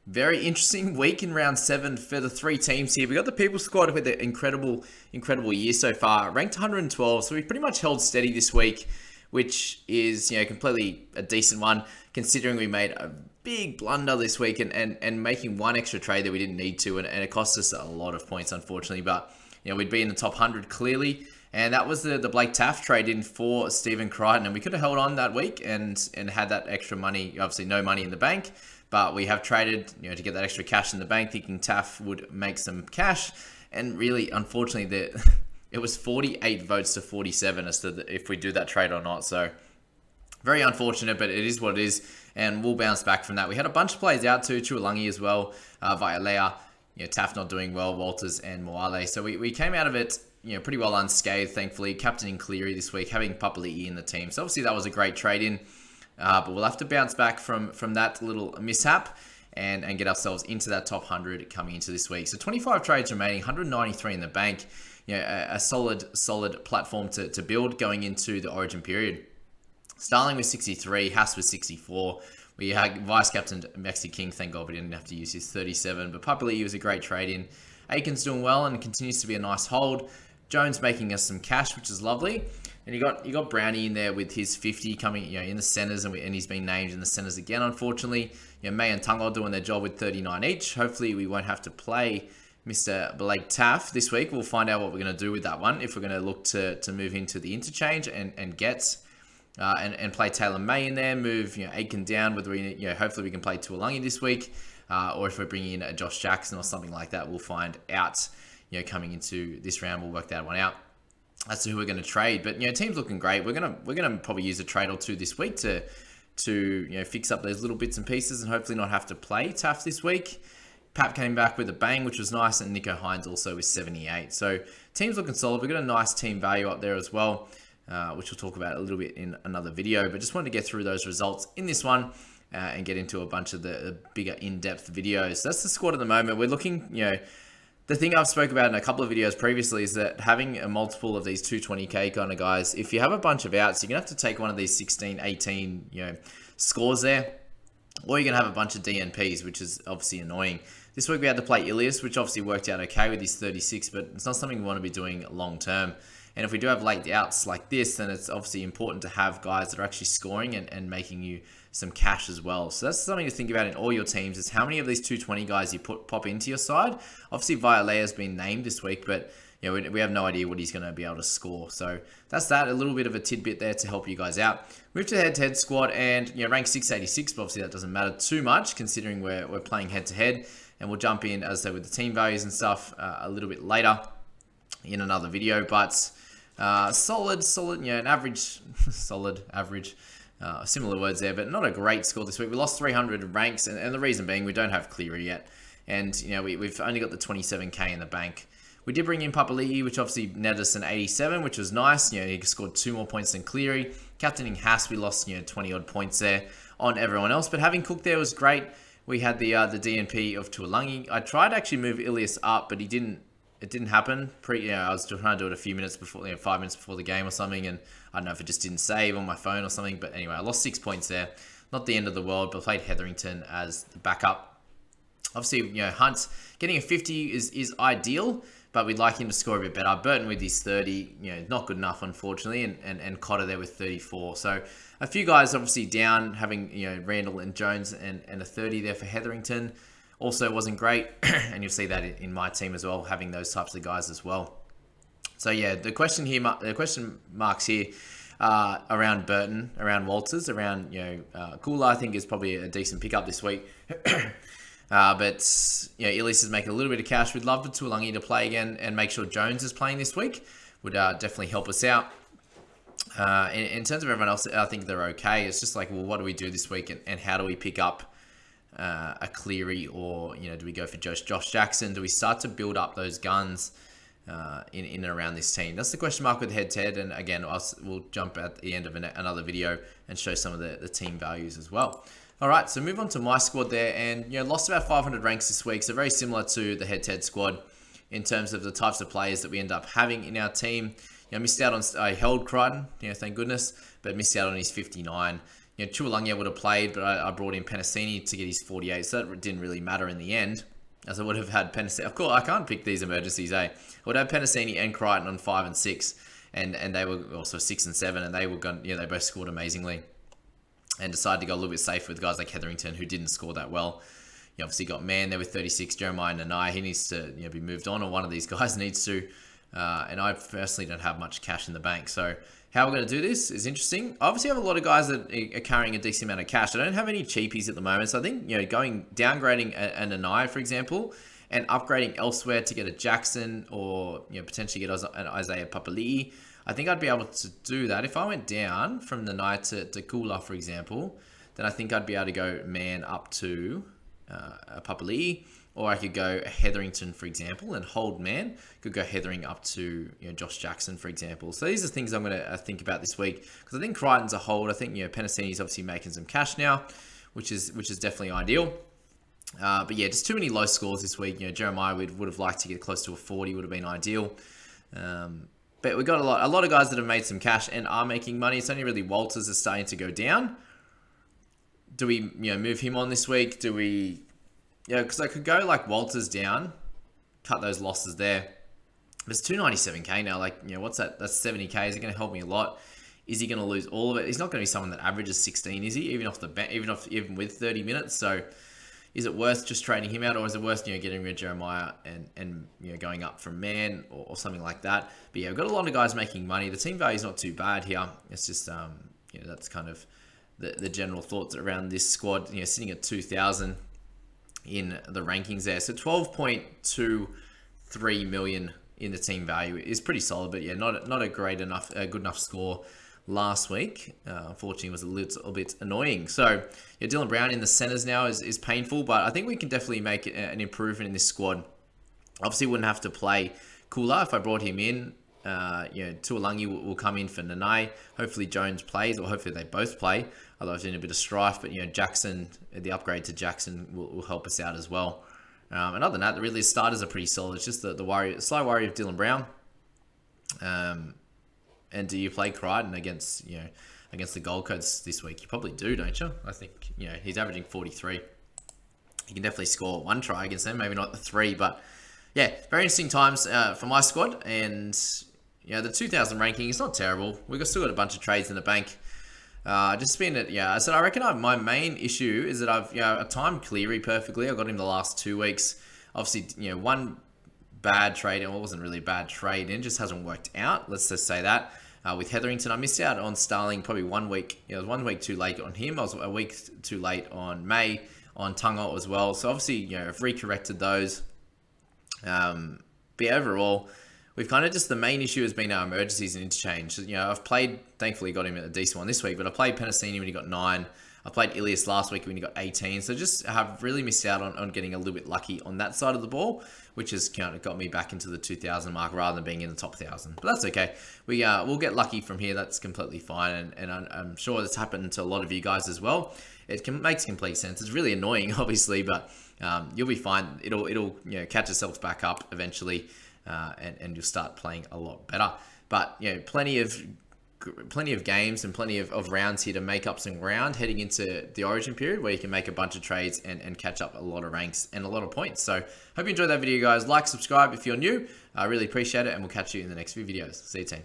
Very interesting week in round 7 for the 3 teams here. We got the People squad with an incredible year so far, ranked 112. So we pretty much held steady this week, which is completely a decent one considering we made a big blunder this week and making one extra trade that we didn't need to, and it cost us a lot of points unfortunately. But we'd be in the top 100 clearly. And that was the Blake Taaffe trade in for Stephen Crichton. And we could have held on that week and had that extra money, obviously no money in the bank. But we have traded to get that extra cash in the bank, thinking Taaffe would make some cash. And really, unfortunately, it was 48 votes to 47 as to if we do that trade or not. So very unfortunate, but it is what it is. And we'll bounce back from that. We had a bunch of players out too, Tuolangi as well, Vialea, Taaffe not doing well, Walters and Moale. So we came out of it pretty well unscathed, thankfully. Captaining Cleary this week, having Papali'i in the team. So obviously that was a great trade-in. But we'll have to bounce back from that little mishap and get ourselves into that top 100 coming into this week. So 25 trades remaining, 193 in the bank. A solid platform to build going into the Origin period. Starling with 63, Haas with 64. We had vice-captain Maxi King, thank God we didn't have to use his 37. But Papali'i was a great trade-in. Aiken's doing well and continues to be a nice hold. Jones making us some cash, which is lovely. And you got Brownie in there with his 50 coming, in the centers, and he's been named in the centers again. Unfortunately, May and Tungo doing their job with 39 each. Hopefully, we won't have to play Mr. Blake Taaffe this week. We'll find out what we're going to do with that one. If we're going to look to move into the interchange and get and play Taylor May in there, move Aiken down. Whether we hopefully we can play Tuolangi this week, or if we're bringing in a Josh Jackson or something like that, we'll find out. Coming into this round, we'll work that one out as to who we're going to trade. But team's looking great. We're gonna probably use a trade or two this week to fix up those little bits and pieces and hopefully not have to play Taaffe this week. Pap came back with a bang, which was nice, and Nico Hines also with 78. So team's looking solid. We've got a nice team value up there as well, which we'll talk about a little bit in another video. But just wanted to get through those results in this one and get into a bunch of the bigger in-depth videos. So that's the squad at the moment. We're looking, the thing I've spoke about in a couple of videos previously is that having a multiple of these 220k kind of guys, if you have a bunch of outs, you're going to have to take one of these 16, 18, scores there, or you're going to have a bunch of DNPs, which is obviously annoying. This week we had to play Ilias, which obviously worked out okay with his 36, but it's not something we want to be doing long term. And if we do have late outs like this, then it's obviously important to have guys that are actually scoring and making you some cash as well. So that's something to think about in all your teams, is how many of these 220 guys you pop into your side. Obviously, Vialea has been named this week, but we have no idea what he's going to be able to score. So that's that. A little bit of a tidbit there to help you guys out. Move to the head-to-head squad, and rank 686, but obviously that doesn't matter too much considering we're playing head-to-head. And we'll jump in, as I said, with the team values and stuff a little bit later in another video. But solid, an average, solid, average. Similar words there, but not a great score this week. We lost 300 ranks, and the reason being we don't have Cleary yet. And, we've only got the 27k in the bank. We did bring in Papali'i, which obviously netted us an 87, which was nice. He scored 2 more points than Cleary. Captaining Haas, we lost, 20-odd points there on everyone else. But having Cook there was great. We had the DNP of Tuolangi. I tried to actually move Ilias up, but it didn't happen. I was trying to do it a few minutes before, 5 minutes before the game or something, and I don't know if it just didn't save on my phone or something. But anyway, I lost 6 points there. Not the end of the world, but played Hetherington as the backup. Obviously, Hunt getting a 50 is ideal, but we'd like him to score a bit better. Burton with his 30, not good enough, unfortunately, and Cotter there with 34. So a few guys obviously down, having Randall and Jones and a 30 there for Hetherington. Also wasn't great, and you'll see that in my team as well, having those types of guys as well. So yeah, the question marks here around Burton, around Walters, around Kula, I think is probably a decent pickup this week. But Ilias is making a little bit of cash. We'd love for Tuolangi to play again and make sure Jones is playing this week. Would definitely help us out. In terms of everyone else, I think they're okay. It's just like, well, what do we do this week, and how do we pick up a Cleary, or do we go for Josh Jackson? Do we start to build up those guns in and around this team? That's the question mark with head-to-head. And again, we'll jump at the end of another video and show some of the team values as well. All right, so move on to my squad there, and lost about 500 ranks this week, so very similar to the head-to-head squad in terms of the types of players that we end up having in our team. Missed out on, I held Crichton, thank goodness, but missed out on his 59. Chualangia would have played, but I brought in Penasini to get his 48, so that didn't really matter in the end, as I would have had Penasini. Of course, I can't pick these emergencies, I would have Penasini and Crichton on 5 and 6, and they were also 6 and 7, and they were going, they both scored amazingly, and decided to go a little bit safer with guys like Hetherington, who didn't score that well. You obviously got Mann there with 36, Jeremiah Nanai, he needs to be moved on, or one of these guys needs to. And I personally don't have much cash in the bank, so how we're going to do this is interesting. I obviously have a lot of guys that are carrying a decent amount of cash. I don't have any cheapies at the moment, so I think downgrading a Nanai, for example, and upgrading elsewhere to get a Jackson, or potentially get an Isaiah Papali'i. I think I'd be able to do that. If I went down from Nanai to Kula, for example, then I think I'd be able to go Mann up to a Papali'i. Or I could go Hetherington, for example, and hold Mann. Could go Heathering up to Josh Jackson, for example. So these are things I'm going to think about this week, because I think Crichton's a hold. I think Penasini's obviously making some cash now, which is definitely ideal. But yeah, just too many low scores this week. Jeremiah would have liked to get close to a 40, would have been ideal. But we've got a lot of guys that have made some cash and are making money. It's only really Walters is starting to go down. Do we move him on this week? Do we? Because I could go like Walters down, cut those losses there. It's 297k now. What's that? That's 70k. Is it going to help me a lot? Is he going to lose all of it? He's not going to be someone that averages 16, is he? Even off the bench, even with 30 minutes. So, is it worth just trading him out, or is it worth getting rid of Jeremiah and going up from Mann or something like that? But yeah, we've got a lot of guys making money. The team value is not too bad here. It's just that's kind of the general thoughts around this squad. Sitting at 2,000. In the rankings there. So 12.23 million in the team value is pretty solid, but yeah, not a good enough score last week. Unfortunately, it was a little bit annoying. So yeah, Dylan Brown in the centers now is painful, but I think we can definitely make an improvement in this squad. Obviously, wouldn't have to play Kula if I brought him in. Tuolangi will come in for Nanai. Hopefully Jones plays, or hopefully they both play. Otherwise, there's a bit of strife. But Jackson, the upgrade to Jackson will help us out as well. And other than that, really the starters are pretty solid. It's just the slight worry of Dylan Brown. And do you play Crichton against the Gold Coast this week? You probably do, don't you? I think he's averaging 43. He can definitely score one try against them, maybe not the 3, but yeah, very interesting times for my squad. And the 2,000 ranking is not terrible. We've still got a bunch of trades in the bank. Just spin it. Yeah, so I reckon my main issue is that I've timed Cleary perfectly. I got him the last 2 weeks. Obviously, one bad trade, and it wasn't really a bad trade, and it just hasn't worked out. Let's just say that. With Hetherington, I missed out on Starling probably 1 week. I was 1 week too late on him. I was a week too late on May, on Tungo as well. So obviously, I've recorrected those. But yeah, overall, we've kind of just, the main issue has been our emergencies and interchange. I've played, thankfully got him a decent one this week, but I played Penasini when he got 9. I played Ilias last week when he got 18. So just have really missed out on getting a little bit lucky on that side of the ball, which has kind of got me back into the 2,000 mark rather than being in the top 1,000. But that's okay. We'll get lucky from here. That's completely fine. And I'm sure it's happened to a lot of you guys as well. It makes complete sense. It's really annoying, obviously, but you'll be fine. It'll catch itself back up eventually, and you'll start playing a lot better. But plenty of games and plenty of rounds here to make up some ground heading into the Origin period, where you can make a bunch of trades and catch up a lot of ranks and a lot of points. So hope you enjoyed that video, guys. Like, subscribe if you're new. I really appreciate it, and we'll catch you in the next few videos. See you, team.